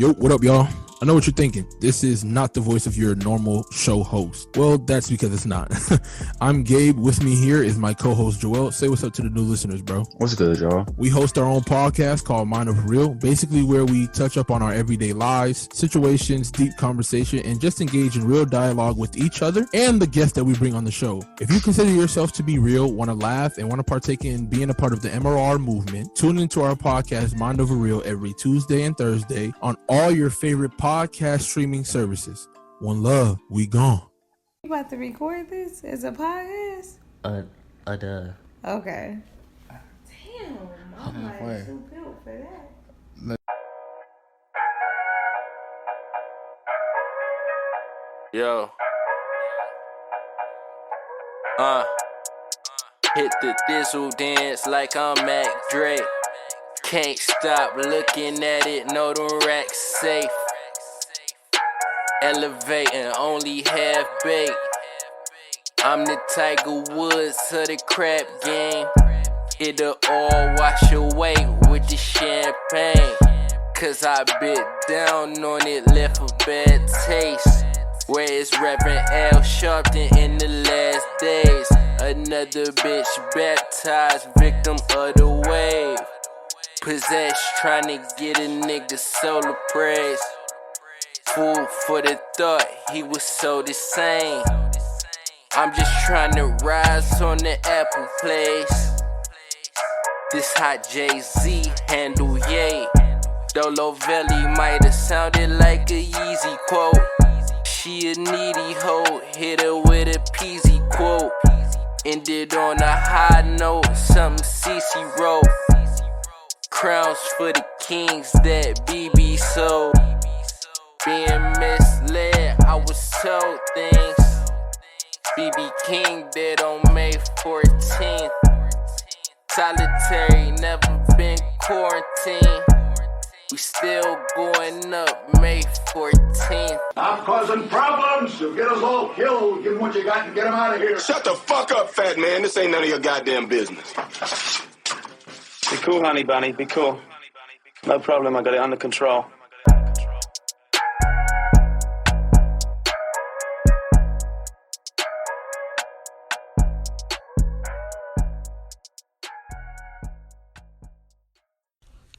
Yo, what up, y'all? I know what you're thinking. This is not the voice of your normal show host. Well, that's because it's not. I'm Gabe. With me here is my co-host, Joel. Say what's up to the new listeners, bro. What's good, y'all? We host our own podcast called Mind Over Real, basically where we touch up on our everyday lives, situations, deep conversation, and just engage in real dialogue with each other and the guests that we bring on the show. If you consider yourself to be real, want to laugh, and want to partake in being a part of the MRR movement, tune into our podcast, Mind Over Real, every Tuesday and Thursday on all your favorite podcast streaming services. One love, we gone. You about to record this as a podcast? Okay. Damn, I'm like too built for that. Yo. Hit the thistle dance like I'm Mac Drake. Can't stop looking at it, know the rack's safe. Elevating, only half baked. I'm the Tiger Woods of the crap game. It'll all wash away with the champagne. Cause I bit down on it, left a bad taste. Whereas Reverend Al Sharpton in the last days. Another bitch baptized, victim of the wave. Possessed, trying to get a nigga solar praise. Food for the thought, he was so the same. I'm just trying to rise on the Apple place. This hot Jay-Z handle, yay. Dolo Valley might have sounded like a Yeezy quote. She a needy hoe, hit her with a peasy quote. Ended on a high note, something CC wrote. Crowns for the kings that BB sold. Being misled, I was told things. BB King dead on May 14th. Solitary, never been quarantined. We still going up May 14th. Stop causing problems. You'll get us all killed. Give them what you got and get them out of here. Shut the fuck up, fat man. This ain't none of your goddamn business. Be cool, honey bunny. Be cool. No problem. I got it under control.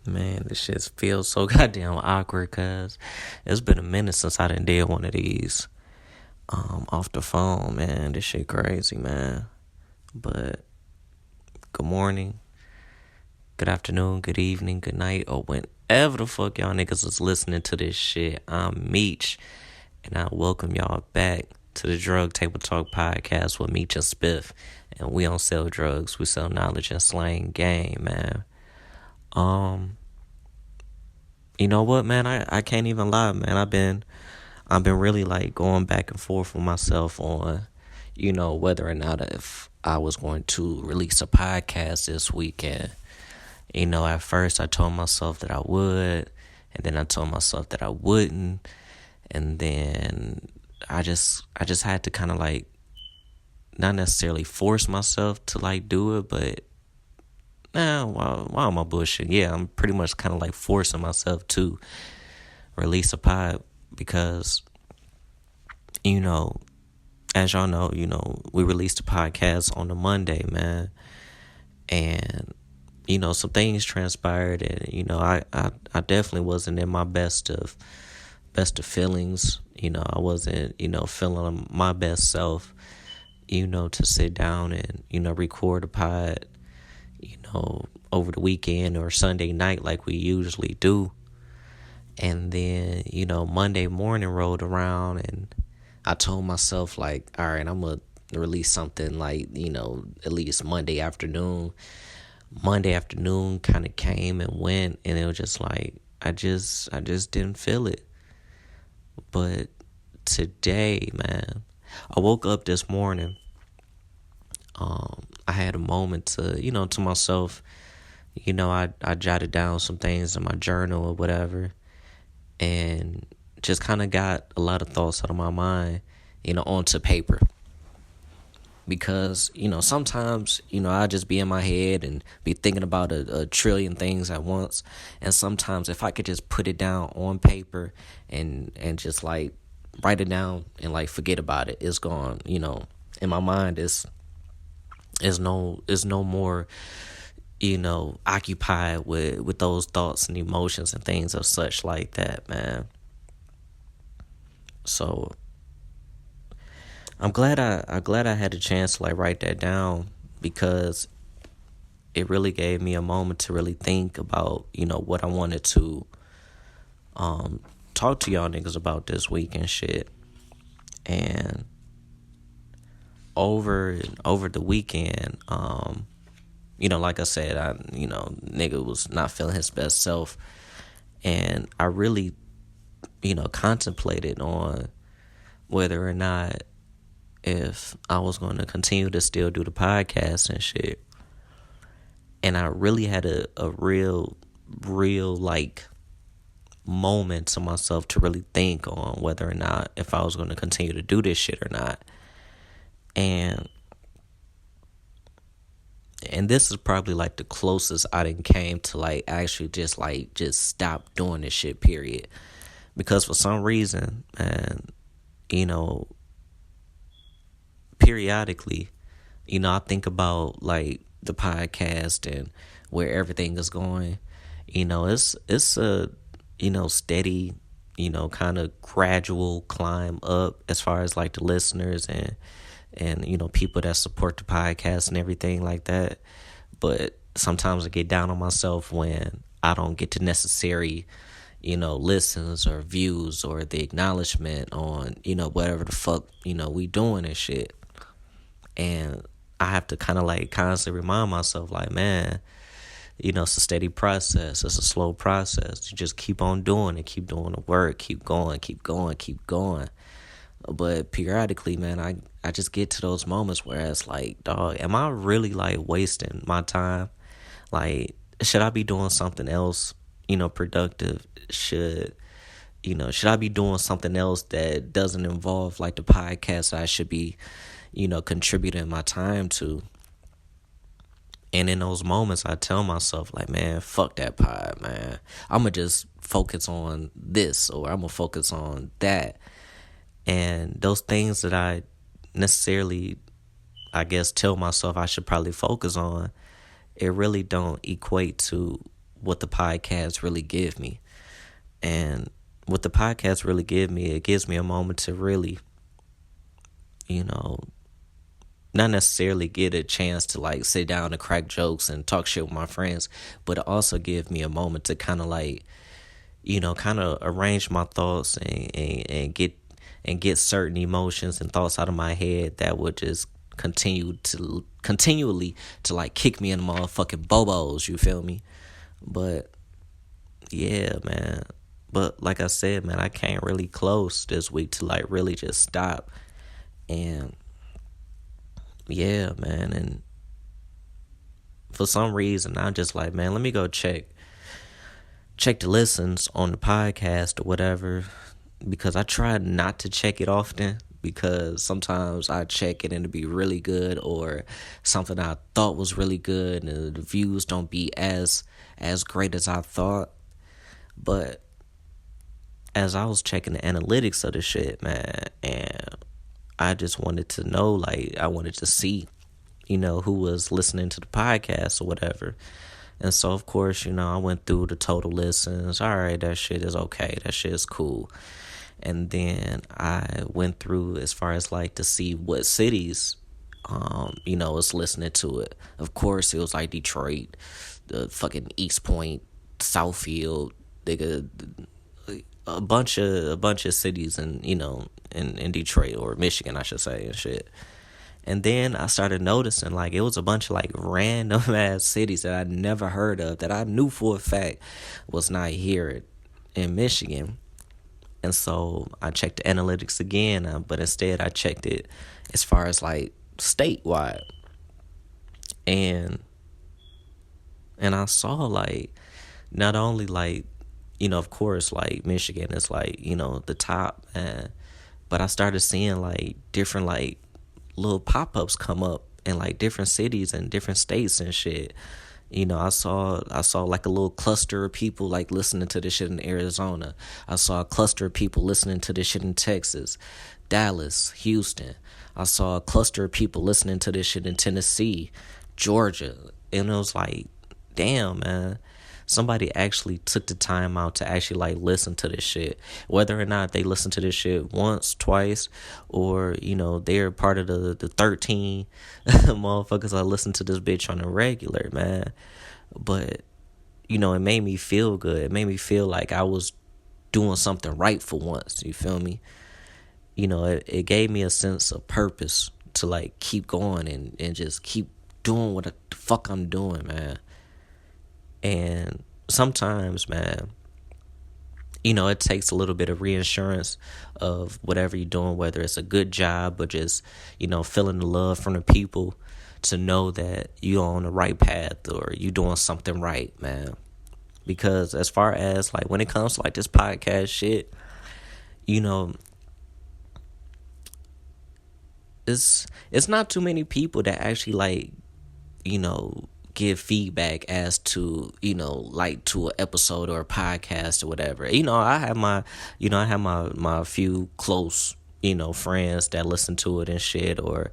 Man, this shit feels so goddamn awkward because it's been a minute since I done did one of these off the phone, man. This shit crazy, man. But good morning, good afternoon, good evening, good night, or whenever the fuck y'all niggas is listening to this shit. I'm Meech, and I welcome y'all back to the Drug Table Talk podcast with Meech and Spiff. And we don't sell drugs, we sell knowledge and slang game, man. You know what, man? I can't even lie, man. I've been really like going back and forth with myself on, you know, whether or not if I was going to release a podcast this weekend. You know, at first I told myself that I would, and then I told myself that I wouldn't, and then I just had to kind of like not necessarily force myself to like do it, but why am I bullshit? Yeah, I'm pretty much kind of like forcing myself to release a pod because, you know, as y'all know, you know, we released a podcast on the Monday, man. And, you know, some things transpired and, you know, I definitely wasn't in my best of feelings. You know, I wasn't, you know, feeling my best self, you know, to sit down and, you know, record a pod, you know, over the weekend or Sunday night like we usually do. And then, you know, Monday morning rolled around and I told myself like, all right, I'm going to release something like, you know, at least Monday afternoon. Monday afternoon kind of came and went and it was just like, I just didn't feel it. But today, man, I woke up this morning. I had a moment to, you know, to myself, you know, I jotted down some things in my journal or whatever and just kind of got a lot of thoughts out of my mind, you know, onto paper. because, sometimes, I just be in my head and be thinking about a trillion things at once. And sometimes if I could just put it down on paper and just like write it down and like forget about it, it's gone. In my mind, is no more, occupied with those thoughts and emotions and things of such like that, man. So I'm glad I had a chance to like write that down, because it really gave me a moment to really think about, what I wanted to talk to y'all niggas about this week and shit. And over the weekend, like I said, nigga was not feeling his best self, and I really, contemplated on whether or not if I was going to continue to still do the podcast and shit. And I really had a real like moment to myself to really think on whether or not if I was going to continue to do this shit or not. And this is probably like the closest I done came to like actually just stop doing this shit, period. Because for some reason, and periodically, I think about like the podcast and where everything is going. It's a steady, kind of gradual climb up as far as like the listeners and people that support the podcast and everything like that. But sometimes I get down on myself when I don't get the necessary listens or views or the acknowledgement on whatever the fuck we doing and shit. And I have to kind of like constantly remind myself, like, man, it's a steady process. It's a slow process. You just keep on doing it, keep doing the work, keep going. But periodically, man, I just get to those moments where it's like, dog, am I really like wasting my time? Like, should I be doing something else, productive? Should I be doing something else that doesn't involve like the podcast I should be, contributing my time to? And in those moments, I tell myself, like, man, fuck that pod, man. I'm going to just focus on this, or I'm going to focus on that. And those things that I necessarily, I guess, tell myself I should probably focus on, it really don't equate to what the podcast really give me. And what the podcast really give me, it gives me a moment to really, not necessarily get a chance to like sit down and crack jokes and talk shit with my friends, but it also give me a moment to kind of like, kind of arrange my thoughts and get certain emotions and thoughts out of my head that would just continually to like kick me in the motherfucking bobos, you feel me? But yeah, man. But like I said, man, I can't really close this week to like really just stop. And yeah, man, and for some reason I'm just like, man, let me go check the listens on the podcast or whatever, because I try not to check it often, because sometimes I check it and it'd be really good, or something I thought was really good and the views don't be as great as I thought. But as I was checking the analytics of the shit, man, and I just wanted to know, like, I wanted to see, who was listening to the podcast or whatever. And so, of course, I went through the total listens. All right, that shit is okay. That shit is cool. And then I went through as far as, like, to see what cities, was listening to it. Of course, it was, like, Detroit, the fucking East Point, Southfield, a bunch of cities in Detroit, or Michigan, I should say, and shit. And then I started noticing, like, it was a bunch of, like, random ass cities that I never heard of, that I knew for a fact was not here in Michigan. And so I checked the analytics again, but instead I checked it as far as, like, statewide. And I saw, like, not only, like, of course, like, Michigan is, like, the top, but I started seeing, like, different, like, little pop-ups come up in like different cities and different states and shit. You know, I saw like a little cluster of people like listening to this shit in Arizona. I saw a cluster of people listening to this shit in Texas, Dallas, Houston. I saw a cluster of people listening to this shit in Tennessee, Georgia. And it was like, damn, man. Somebody actually took the time out to actually like listen to this shit. Whether or not they listen to this shit once, twice, or, you know, they're part of the 13 motherfuckers that listen to this bitch on a regular, man. But, you know, it made me feel good. It made me feel like I was doing something right for once. You feel me? You know, it gave me a sense of purpose to like keep going and just keep doing what the fuck I'm doing, man. And sometimes, man, you know, it takes a little bit of reinsurance of whatever you're doing, whether it's a good job or just, you know, feeling the love from the people to know that you're on the right path or you're doing something right, man. Because as far as like when it comes to like this podcast shit, you know, it's not too many people that actually like, you know, give feedback as to, you know, like to an episode or a podcast or whatever. You know, I have my few close, you know, friends that listen to it and shit, or,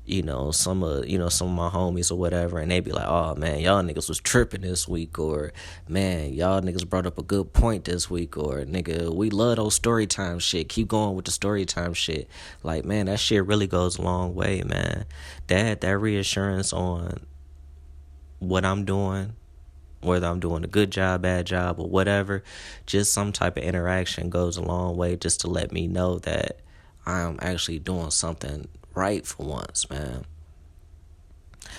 you know, some of my homies or whatever, and they be like, oh man, y'all niggas was tripping this week, or man, y'all niggas brought up a good point this week, or nigga, we love those story time shit, keep going with the story time shit. Like, man, that shit really goes a long way, man. That reassurance on what I'm doing, whether I'm doing a good job, bad job, or whatever, just some type of interaction goes a long way just to let me know that I'm actually doing something right for once, man.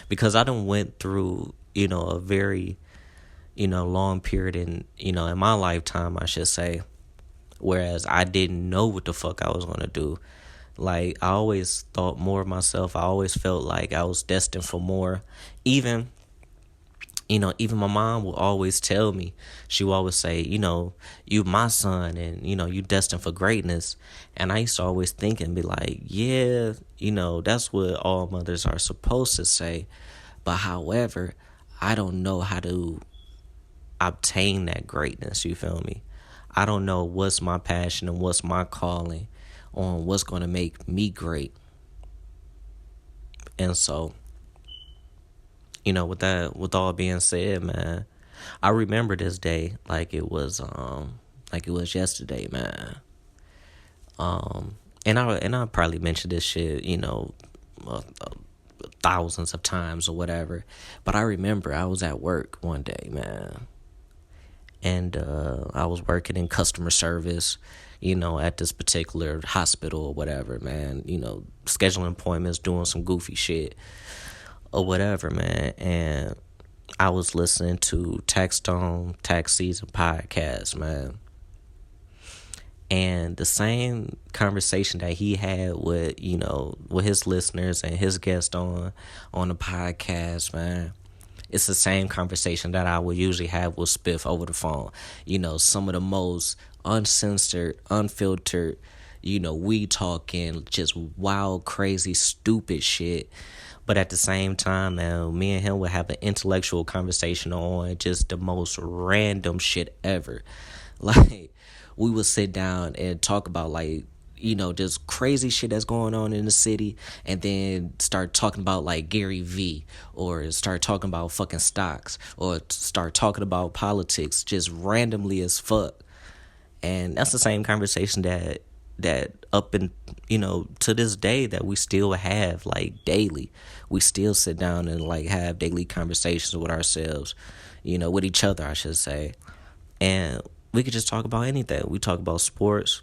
Because I done went through, you know, a very, you know, long period in my lifetime, I should say, whereas I didn't know what the fuck I was gonna do. Like, I always thought more of myself. I always felt like I was destined for more. Even my mom will always tell me, she will always say, you know, you my son and, you know, you destined for greatness. And I used to always think and be like, yeah, you know, that's what all mothers are supposed to say. But however, I don't know how to obtain that greatness, you feel me? I don't know what's my passion and what's my calling on what's going to make me great. And so, you know, with all being said, man, I remember this day like it was yesterday, man. And I probably mentioned this shit, you know, thousands of times or whatever, but I remember I was at work one day, man, and I was working in customer service, you know, at this particular hospital or whatever, man. You know, scheduling appointments, doing some goofy shit or whatever, man. And I was listening to Tax Season podcast, man. And the same conversation that he had with, you know, with his listeners and his guest on the podcast, man, it's the same conversation that I would usually have with Spiff over the phone. You know, some of the most uncensored, unfiltered, you know, we talking just wild, crazy, stupid shit. But at the same time, man, me and him would have an intellectual conversation on just the most random shit ever. Like, we would sit down and talk about, like, you know, just crazy shit that's going on in the city, and then start talking about, like, Gary V, or start talking about fucking stocks, or start talking about politics, just randomly as fuck. And that's the same conversation that up in, you know, to this day that we still have, like, daily. We still sit down and, like, have daily conversations with ourselves, you know, with each other, I should say. And we could just talk about anything. We talk about sports.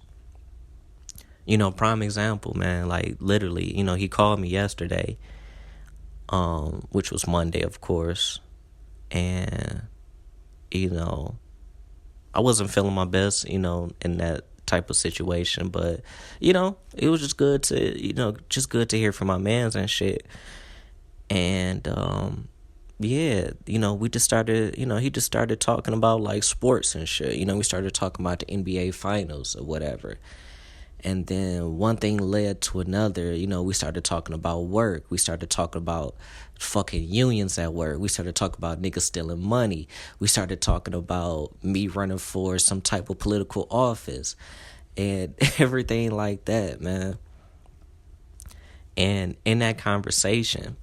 You know, prime example, man, like, literally, you know, he called me yesterday, which was Monday, of course. And, you know, I wasn't feeling my best, you know, in that type of situation, but, you know, it was just good to hear from my mans and shit. And yeah, you know, we just started, you know, he just started talking about, like, sports and shit. You know, we started talking about the NBA finals or whatever. And then one thing led to another. You know, we started talking about work. We started talking about fucking unions at work. We started talking about niggas stealing money. We started talking about me running for some type of political office and everything like that, man. And in that conversation,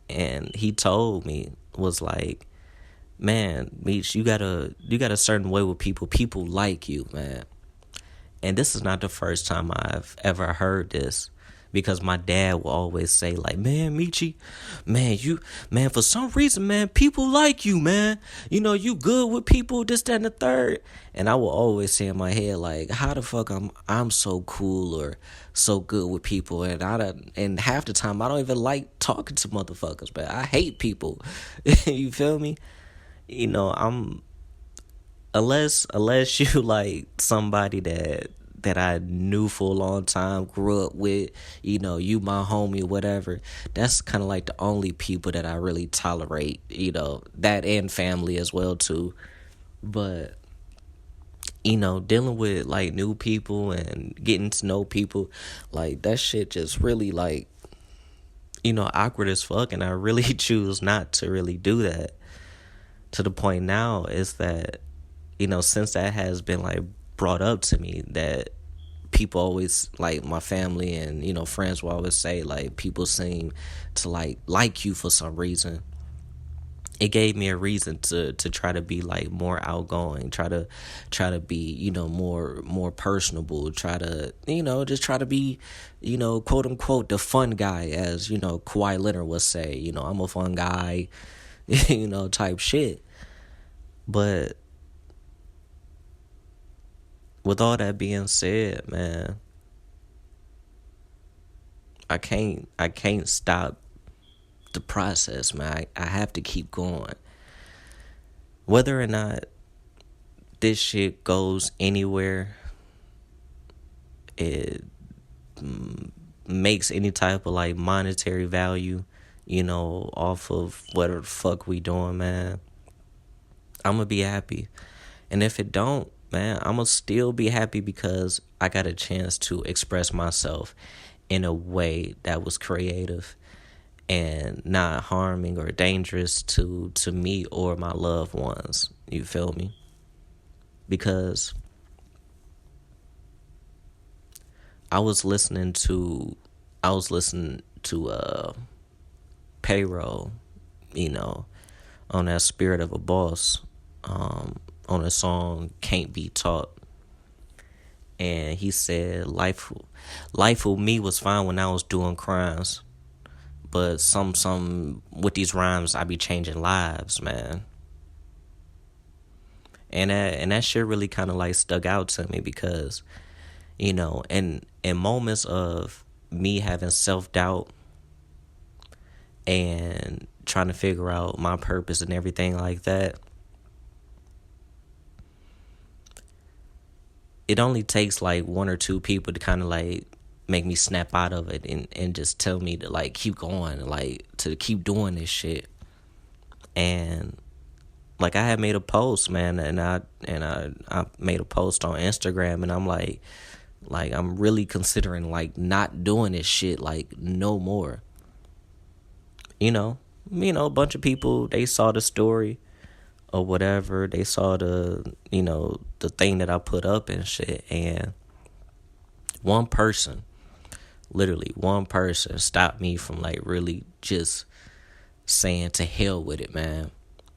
and he told me, was like, man, Meech, you got a certain way with people. People like you, man. And this is not the first time I've ever heard this, because my dad will always say, like, man, Meechy, man, for some reason, man, people like you, man. You know, you good with people, this, that, and the third. And I will always say in my head, like, how the fuck I'm so cool or so good with people, and half the time I don't even like talking to motherfuckers, man. I hate people. You feel me? You know, unless you like somebody that I knew for a long time, grew up with, you know, you my homie, whatever. That's kind of like the only people that I really tolerate, you know, that and family as well too. But, you know, dealing with like new people and getting to know people, like that shit just really like, you know, awkward as fuck. And I really choose not to really do that. To the point now is that, you know, since that has been like brought up to me, that people always, like my family and, you know, friends will always say, like, people seem to like you for some reason. It gave me a reason to try to be like more outgoing, try to be, you know, more personable, try to, you know, just try to be, you know, quote unquote the fun guy, as, you know, Kawhi Leonard would say, you know, I'm a fun guy, you know, type shit. But with all that being said, man, I can't stop the process, man. I have to keep going. Whether or not this shit goes anywhere, it makes any type of like monetary value, you know, off of whatever the fuck we doing, man, I'm gonna be happy. And if it don't, man, I'm gonna still be happy because I got a chance to express myself in a way that was creative and not harming or dangerous to me or my loved ones. You feel me? Because I was listening to Payroll, you know, on that Spirit of a Boss, on a song Can't Be Taught. And he said life with me was fine when I was doing crimes, but some with these rhymes I be changing lives, man. And that shit really kind of like stuck out to me because, you know, in moments of me having self-doubt and trying to figure out my purpose and everything like that, it only takes like one or two people to kind of like make me snap out of it and just tell me to like keep going, like to keep doing this shit. And like I had made a post, man, and I made a post on Instagram, and I'm like I'm really considering like not doing this shit like no more. You know, a bunch of people, they saw the story or whatever, they saw the, you know, the thing that I put up and shit, and literally one person stopped me from like really just saying to hell with it, man.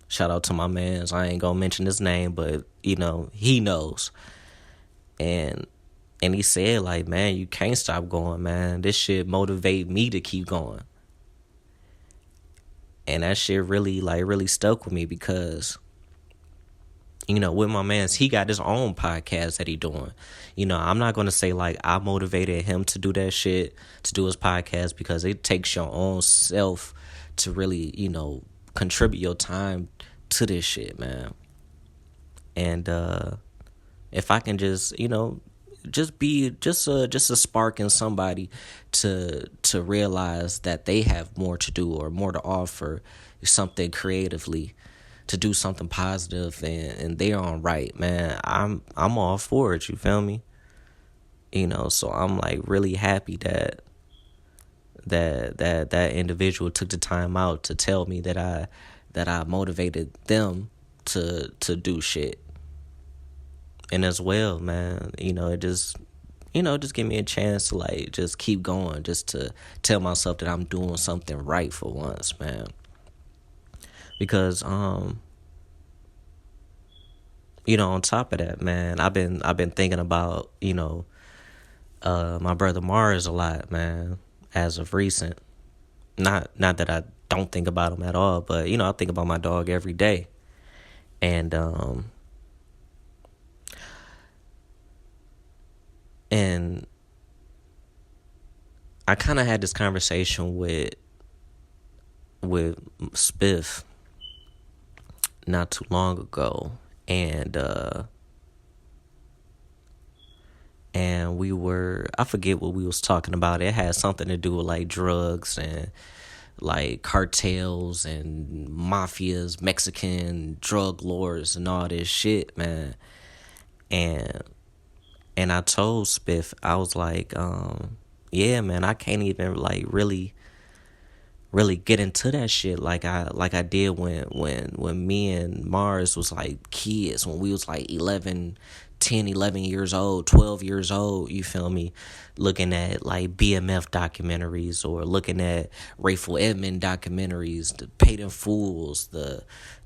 Shout out to my mans. I ain't gonna mention his name, but you know, he knows. And he said like, man, you can't stop going, man. This shit motivate me to keep going. And that shit really stuck with me because, you know, with my mans, he got his own podcast that he doing. You know, I'm not going to say like I motivated him to do that shit, to do his podcast, because it takes your own self to really, you know, contribute your time to this shit, man. And if I can just, you know, just be just a spark in somebody to realize that they have more to do or more to offer, something creatively, to do something positive, and they're on right, man, I'm all for it, you feel me? So I'm like really happy that individual took the time out to tell me that I motivated them to do shit. And as well, man, it just just give me a chance to like just keep going, just to tell myself that I'm doing something right for once, man. Because on top of that, man, I've been thinking about, my brother Mars a lot, man, as of recent. Not that I don't think about him at all, but I think about my dog every day. And I kind of had this conversation with Spiff not too long ago, and we were, I forget what we was talking about. It had something to do with like drugs and like cartels and mafias, Mexican drug lords and all this shit, man. And I told Spiff, I was like, yeah, man, I can't even like really get into that shit like I did when me and Mars was like kids, when we was like 11 years old, 12 years old, you feel me, looking at like BMF documentaries or looking at Rayful Edmond documentaries, the Paid in Fools, the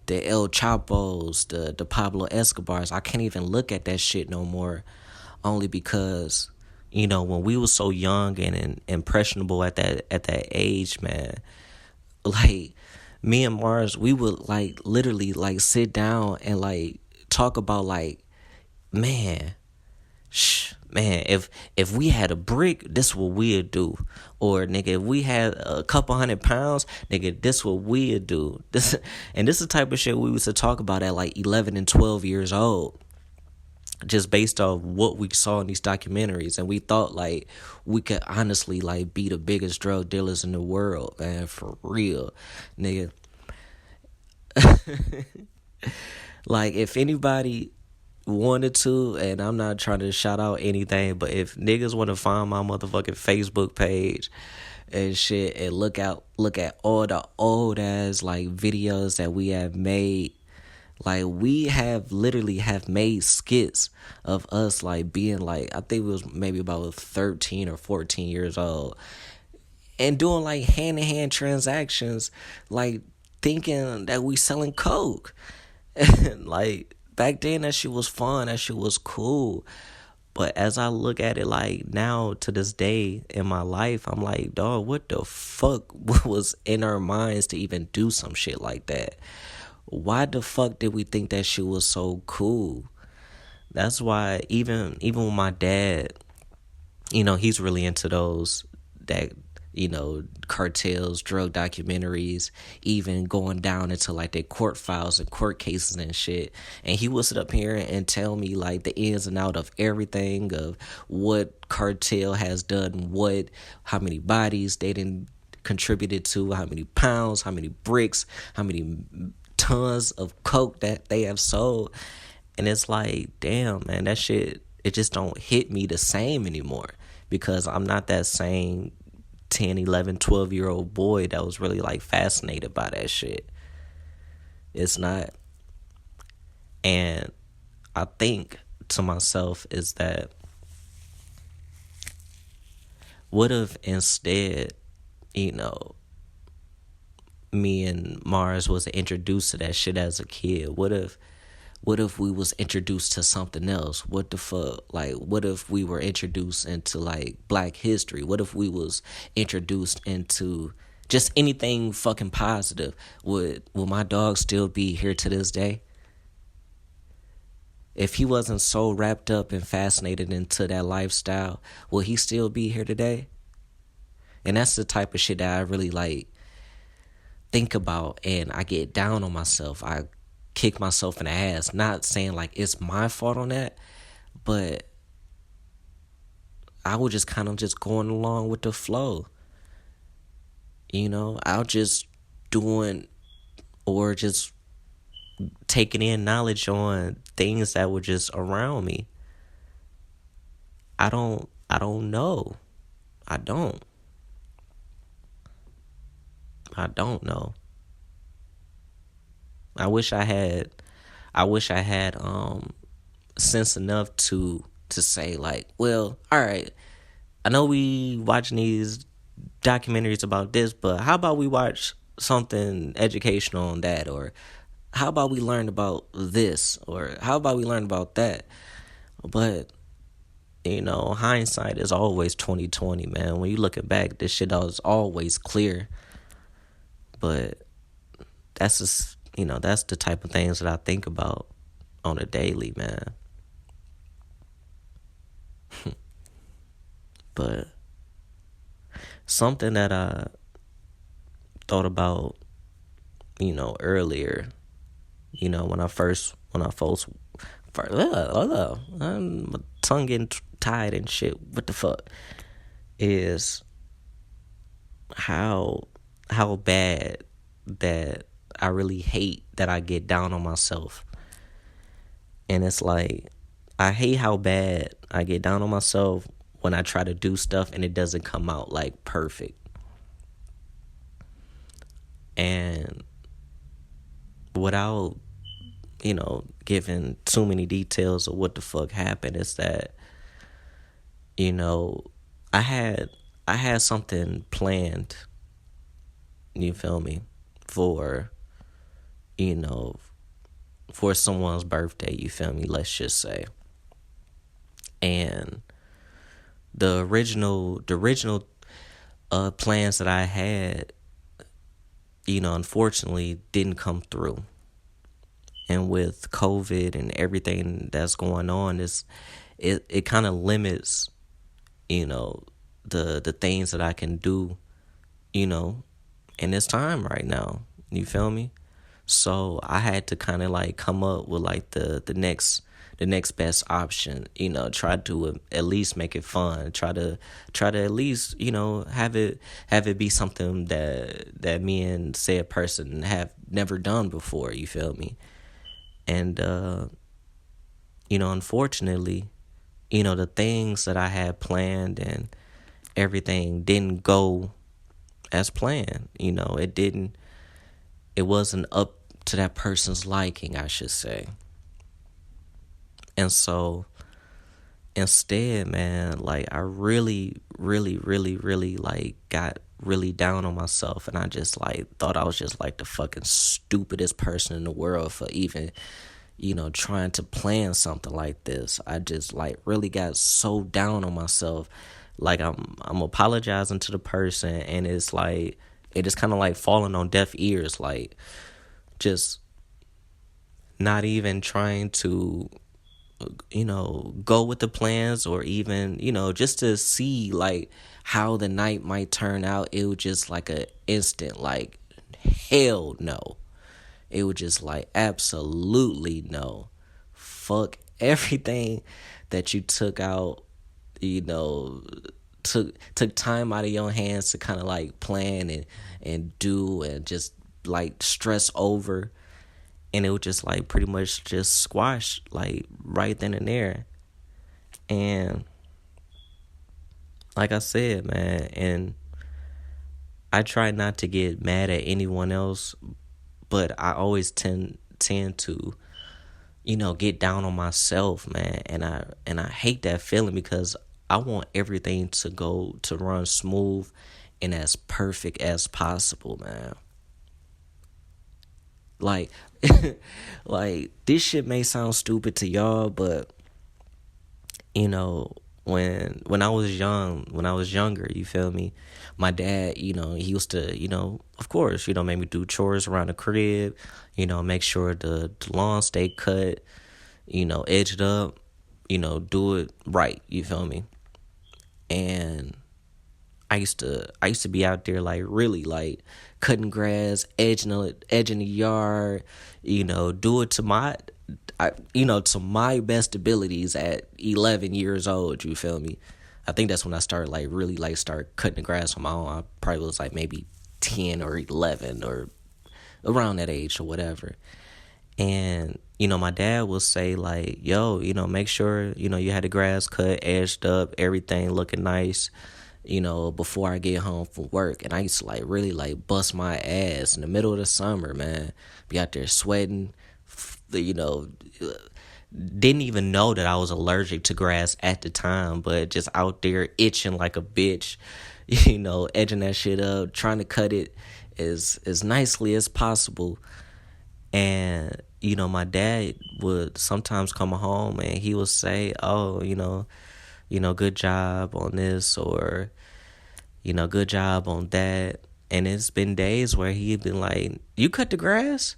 El Chapos, the Pablo Escobars. I can't even look at that shit no more, only because when we was so young and impressionable at that age, man, like me and Mars, we would like literally like sit down and like talk about like, man, if we had a brick, this what we'd do. Or nigga, if we had a couple £100, nigga, this what we'd do. This is the type of shit we used to talk about at like 11 and 12 years old, just based off what we saw in these documentaries. And we thought like we could honestly like be the biggest drug dealers in the world, man, for real, nigga. Like if anybody wanted to, and I'm not trying to shout out anything, but if niggas want to find my motherfucking Facebook page and shit and look at all the old ass like videos that we have made, like we have literally have made skits of us like being like, I think it was maybe about 13 or 14 years old, and doing like hand-to-hand transactions, like thinking that we selling coke. And like back then that shit was fun, that shit was cool. But as I look at it like now to this day in my life, I'm like, dog, what the fuck was in our minds to even do some shit like that? Why the fuck did we think that shit was so cool? That's why even with my dad, he's really into those that cartels, drug documentaries, even going down into like their court files and court cases and shit. And he would sit up here and tell me like the ins and out of everything, of what cartel has done, how many bodies they didn't contributed to, how many pounds, how many bricks, how many tons of coke that they have sold. And it's like, damn, man, that shit, it just don't hit me the same anymore, because I'm not that same 10, 11, 12-year-old boy that was really like fascinated by that shit. It's not. And I think to myself is that, what if instead, me and Mars was introduced to that shit as a kid? What if we was introduced to something else? What the fuck? Like, what if we were introduced into like Black history? What if we was introduced into just anything fucking positive? Will my dog still be here to this day? If he wasn't so wrapped up and fascinated into that lifestyle, will he still be here today? And that's the type of shit that I really like think about, and I get down on myself. I kick myself in the ass, not saying like it's my fault on that, but I was just kind of just going along with the flow. I was just doing, or just taking in knowledge on things that were just around me. don't know. I don't know. I wish I had sense enough to say like, well, all right, I know we watching these documentaries about this, but how about we watch something educational on that, or how about we learn about this, or how about we learn about that? But hindsight is always 20/20, man. When you looking back, this shit was always clear. But that's just that's the type of things that I think about on a daily, man. But something that I thought about, earlier, when I first, my tongue getting tied and shit, what the fuck, is how bad that I really hate that I get down on myself. And it's like, I hate how bad I get down on myself when I try to do stuff and it doesn't come out like perfect. And without, giving too many details of what the fuck happened, is that, I had something planned, you feel me, for someone's birthday, you feel me, let's just say. And the original plans that I had, unfortunately didn't come through. And with COVID and everything that's going on, it kind of limits, the things that I can do, in this time right now. You feel me? So I had to kind of like come up with like the next best option, try to at least make it fun, try to at least, have it be something that me and said person have never done before, you feel me? And unfortunately, the things that I had planned and everything didn't go as planned. It wasn't up to that person's liking, I should say. And so instead, man, like I really, really, really, really like got really down on myself, and I just like thought I was just like the fucking stupidest person in the world for even, trying to plan something like this. I just like really got so down on myself. Like I'm apologizing to the person, and it's like it is kind of like falling on deaf ears, like just not even trying to go with the plans, or even just to see like how the night might turn out. It was just like a instant like hell no. It was just like absolutely no. Fuck everything that you took out, took time out of your hands to kind of like plan and do and just like stress over. And it was just like pretty much just squashed like right then and there. And like I said, man, and I try not to get mad at anyone else, but I always tend to, get down on myself, man. And I hate that feeling, because I want everything to run smooth and as perfect as possible, man. Like, like this shit may sound stupid to y'all, but when I was younger, you feel me? My dad, he used to, of course, make me do chores around the crib, make sure the lawn stay cut, edged up, do it right, you feel me? And I used to be out there like really like cutting grass, edging the yard, do it to my best abilities at 11 years old, you feel me? I think that's when I started like really like start cutting the grass on my own. I probably was like maybe 10 or 11 or around that age or whatever. And, my dad will say like, yo, make sure, you had the grass cut, edged up, everything looking nice, before I get home from work. And I used to like really like bust my ass in the middle of the summer, man. Be out there sweating, didn't even know that I was allergic to grass at the time, but just out there itching like a bitch, edging that shit up, trying to cut it as nicely as possible. And, my dad would sometimes come home and he would say, oh, good job on this, or, good job on that. And it's been days where he'd been like, you cut the grass?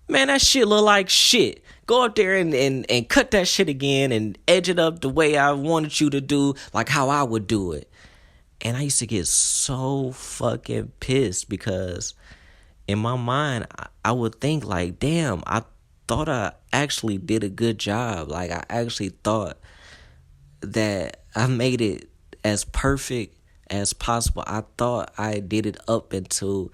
Man, that shit look like shit. Go up there and cut that shit again and edge it up the way I wanted you to do, like how I would do it. And I used to get so fucking pissed because in my mind, I would think like, damn, I thought I actually did a good job. Like, I actually thought that I made it as perfect as possible. I thought I did it up into,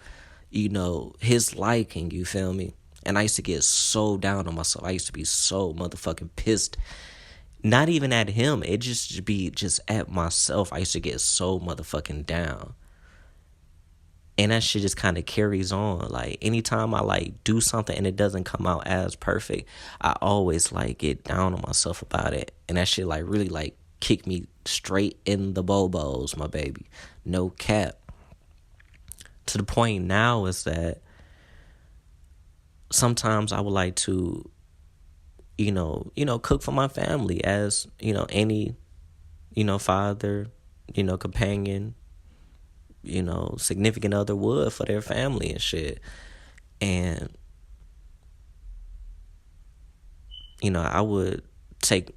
his liking, you feel me? And I used to get so down on myself. I used to be so motherfucking pissed. Not even at him. It just be just at myself. I used to get so motherfucking down. And that shit just kind of carries on. Like, anytime I, like, do something and it doesn't come out as perfect, I always, like, get down on myself about it. And that shit, like, really, like, kick me straight in the bobos, my baby. No cap. To the point now is that sometimes I would like to, cook for my family as, any, father, companion, significant other would for their family and shit. And, I would take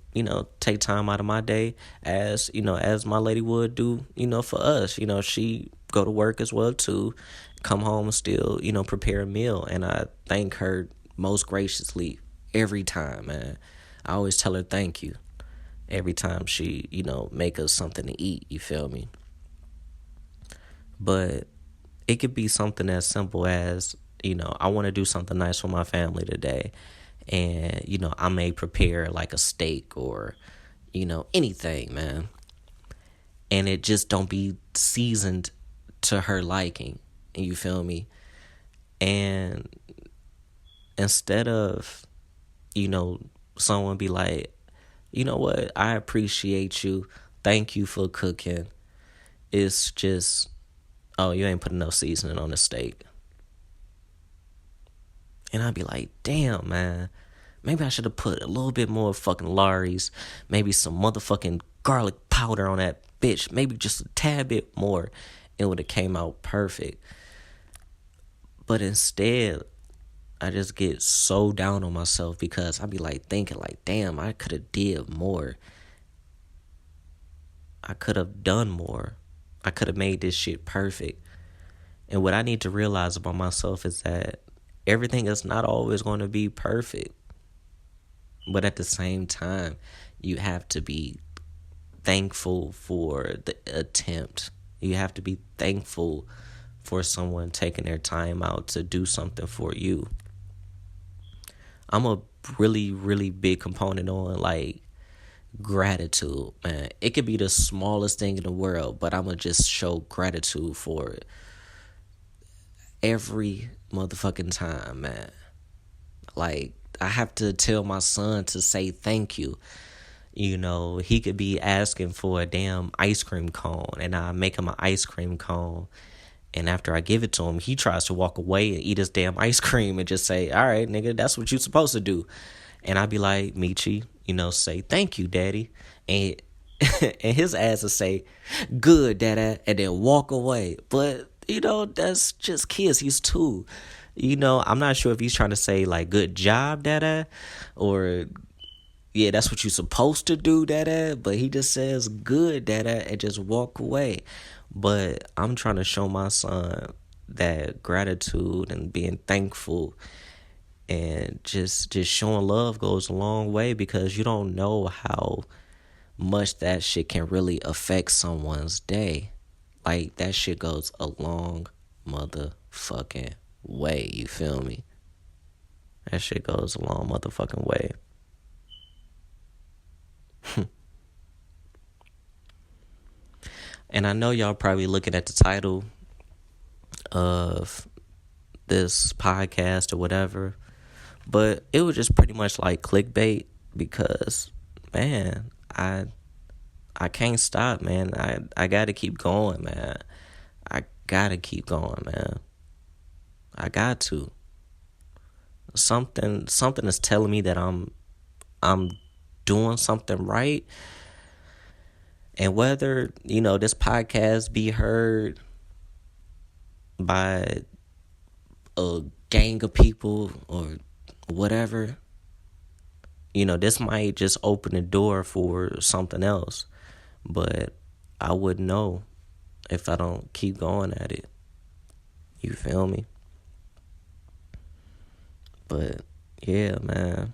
time out of my day as, as my lady would do, for us. She go to work as well too, come home and still, prepare a meal. And I thank her most graciously every time, man. I always tell her thank you every time she, make us something to eat, you feel me? But it could be something as simple as, I want to do something nice for my family today. And, I may prepare like a steak or, anything, man. And it just don't be seasoned to her liking. You feel me? And instead of, someone be like, you know what? I appreciate you. Thank you for cooking. It's just, oh, you ain't put enough seasoning on the steak. And I'd be like, damn, man. Maybe I should have put a little bit more fucking Lawry's. Maybe some motherfucking garlic powder on that bitch. Maybe just a tad bit more. It would have came out perfect. But instead, I just get so down on myself because I be like thinking like, damn, I could have did more. I could have done more. I could have made this shit perfect. And what I need to realize about myself is that everything is not always going to be perfect. But at the same time, you have to be thankful for the attempt. You have to be thankful for someone taking their time out to do something for you. I'm a really, really big component on like gratitude, man. It could be the smallest thing in the world, but I'm going to just show gratitude for it every motherfucking time, man. Like, I have to tell my son to say thank you. He could be asking for a damn ice cream cone, and I make him an ice cream cone. And after I give it to him, he tries to walk away and eat his damn ice cream and just say, all right, nigga, that's what you're supposed to do. And I'd be like, Meechy, say thank you, daddy. And and his ass will say, good, dada, and then walk away. But, that's just kids. He's 2. I'm not sure if he's trying to say, like, good job, dada, or, yeah, that's what you're supposed to do, dada. But he just says, good, dada, and just walk away. But I'm trying to show my son that gratitude and being thankful and just showing love goes a long way, because you don't know how much that shit can really affect someone's day. Like, that shit goes a long motherfucking way, you feel me? That shit goes a long motherfucking way. And I know y'all probably looking at the title of this podcast or whatever, but it was just pretty much like clickbait because, man, I can't stop, man. I gotta keep going, man. I gotta keep going, man. I got to. Something is telling me that I'm doing something right. And whether, this podcast be heard by a gang of people or whatever, this might just open the door for something else. But I wouldn't know if I don't keep going at it. You feel me? But yeah, man.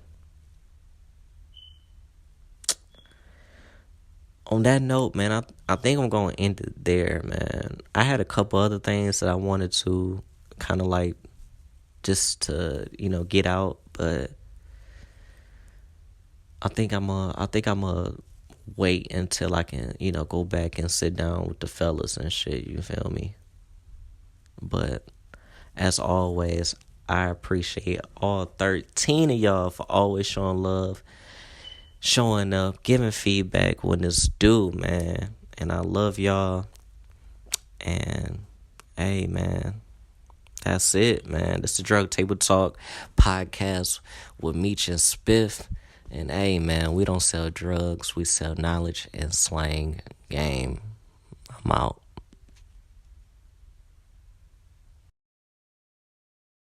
On that note, man, I think I'm going to end it there, man. I had a couple other things that I wanted to kind of like just to, get out, but I think I'm a wait until I can, go back and sit down with the fellas and shit, you feel me? But as always, I appreciate all 13 of y'all for always showing love, showing up, giving feedback when it's due, man. And I love y'all. And hey, man, that's it, man. That's the Drug Table Talk podcast with Meech and Spiff. And hey, man, we don't sell drugs. We sell knowledge and slang game. I'm out.